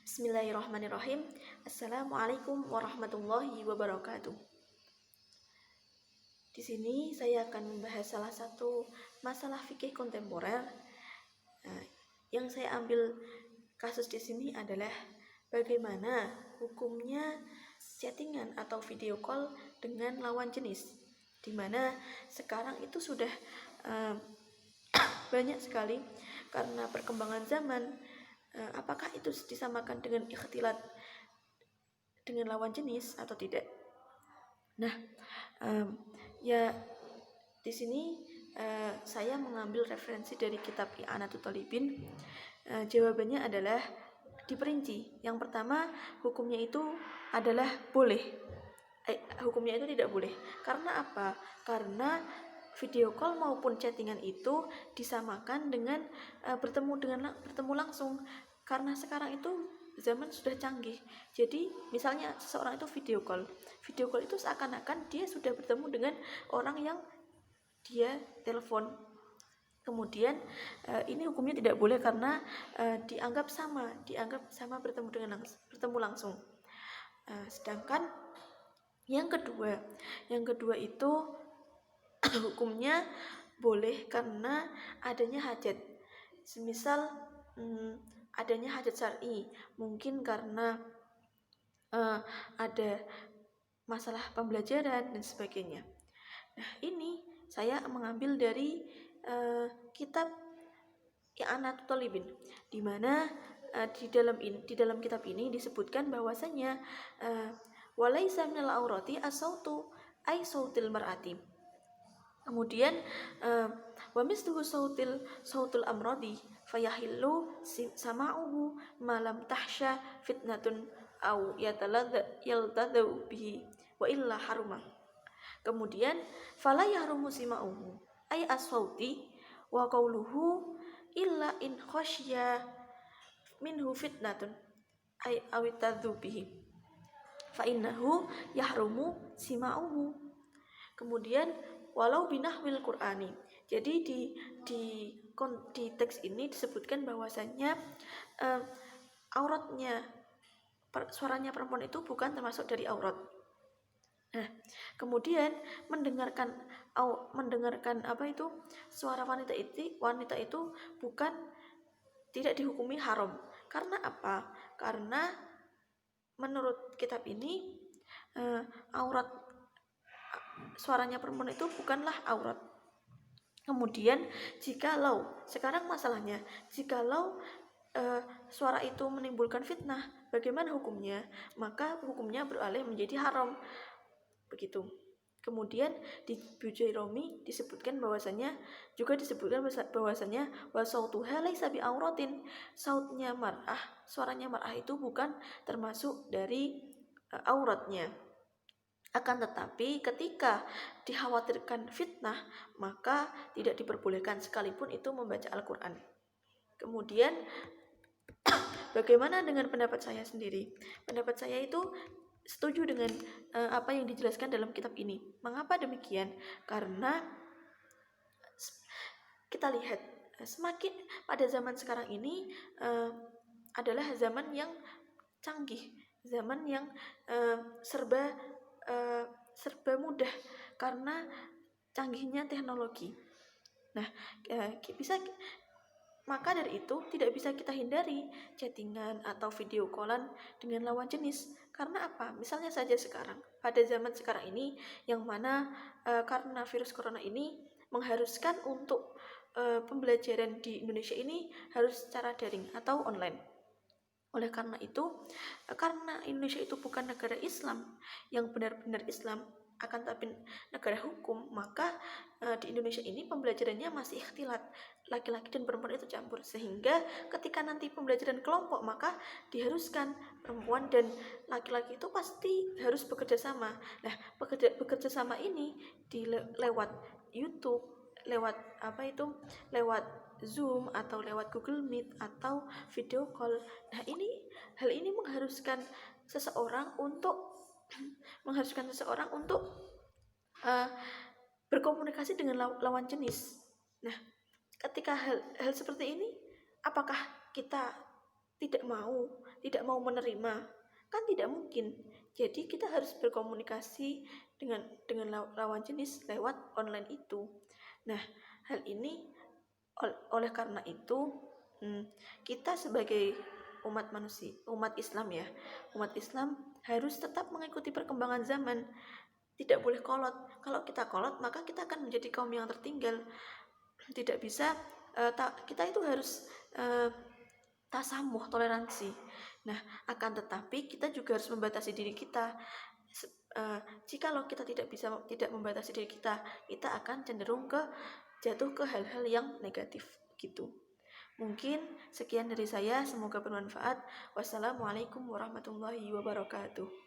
Bismillahirrahmanirrahim. Assalamualaikum warahmatullahi wabarakatuh. Di sini saya akan membahas salah satu masalah fikih kontemporer. Yang saya ambil kasus di sini adalah bagaimana hukumnya chattingan atau video call dengan lawan jenis, di mana sekarang itu sudah banyak sekali karena perkembangan zaman. Apakah itu disamakan dengan ikhtilat dengan lawan jenis atau tidak? Nah, ya di sini saya mengambil referensi dari kitab I'anatul Talibin. Jawabannya adalah diperinci. Yang pertama, hukumnya itu adalah boleh. Hukumnya itu tidak boleh. Karena apa? Karena video call maupun chattingan itu disamakan dengan bertemu langsung. Karena sekarang itu zaman sudah canggih. Jadi misalnya seseorang itu video call itu seakan-akan dia sudah bertemu dengan orang yang dia telepon. Kemudian ini hukumnya tidak boleh karena dianggap sama bertemu langsung. Sedangkan yang kedua itu hukumnya boleh karena adanya hajat. Semisal adanya hajat syar'i, mungkin karena ada masalah pembelajaran dan sebagainya. Nah, ini saya mengambil dari kitab I'anatul Talibin, di mana di dalam kitab ini disebutkan bahwasanya walaisa minal aurati as-sautu ay sautil mar'ati. Kemudian wa misluhu sautul amradi fayahillu sama'uhu malam tahsya fitnatun au yaltadhu bihi wa illa haruma. Kemudian fala yahrumu sima'uhu ay as-sauti wa qawluhu illa in khasya minhu fitnatun ay awitadhu bihi fa innahu yahrumu sima'uhu. Kemudian walau binahwil Qur'ani. Jadi di teks ini disebutkan bahwasanya suaranya perempuan itu bukan termasuk dari aurat. Nah, kemudian mendengarkan suara wanita itu tidak dihukumi haram. Karena apa? Karena menurut kitab ini suaranya perempuan itu bukanlah aurat. Kemudian sekarang masalahnya, jikalau suara itu menimbulkan fitnah, bagaimana hukumnya? Maka hukumnya beralih menjadi haram. Begitu. Kemudian di Bujairomi disebutkan bahwasanya wa sautuha laisa bi auratin. Suaranya mar'ah itu bukan termasuk dari auratnya. Akan tetapi ketika dikhawatirkan fitnah, maka tidak diperbolehkan sekalipun itu membaca Al-Qur'an. Kemudian bagaimana dengan pendapat saya sendiri? Pendapat saya itu setuju dengan apa yang dijelaskan dalam kitab ini. Mengapa demikian? Karena kita lihat semakin pada zaman sekarang ini adalah zaman yang canggih, zaman yang serba mudah karena canggihnya teknologi. Nah, maka dari itu tidak bisa kita hindari chattingan atau video callan dengan lawan jenis. Karena apa? Misalnya saja sekarang, pada zaman sekarang ini, yang mana karena virus corona ini mengharuskan untuk pembelajaran di Indonesia ini harus secara daring atau online. Oleh karena itu, karena Indonesia itu bukan negara Islam yang benar-benar Islam, akan tapi negara hukum, maka di Indonesia ini pembelajarannya masih ikhtilat, laki-laki dan perempuan itu campur, sehingga ketika nanti pembelajaran kelompok maka diharuskan perempuan dan laki-laki itu pasti harus bekerja sama. Nah, bekerja sama ini lewat YouTube, lewat Zoom atau lewat Google Meet atau video call. Nah, hal ini mengharuskan seseorang untuk berkomunikasi dengan lawan jenis. Nah, ketika hal seperti ini, apakah kita tidak mau menerima, kan tidak mungkin. Jadi kita harus berkomunikasi dengan lawan jenis lewat online itu. Nah, hal ini oleh karena itu kita sebagai umat Islam ya, umat Islam harus tetap mengikuti perkembangan zaman, tidak boleh kolot. Kalau kita kolot maka kita akan menjadi kaum yang tertinggal. Tidak bisa, kita itu harus tasamuh, toleransi. Nah, akan tetapi kita juga harus membatasi diri kita. Jikalau kita tidak membatasi diri kita, kita akan cenderung jatuh ke hal-hal yang negatif gitu. Mungkin sekian dari saya, semoga bermanfaat. Wassalamualaikum warahmatullahi wabarakatuh.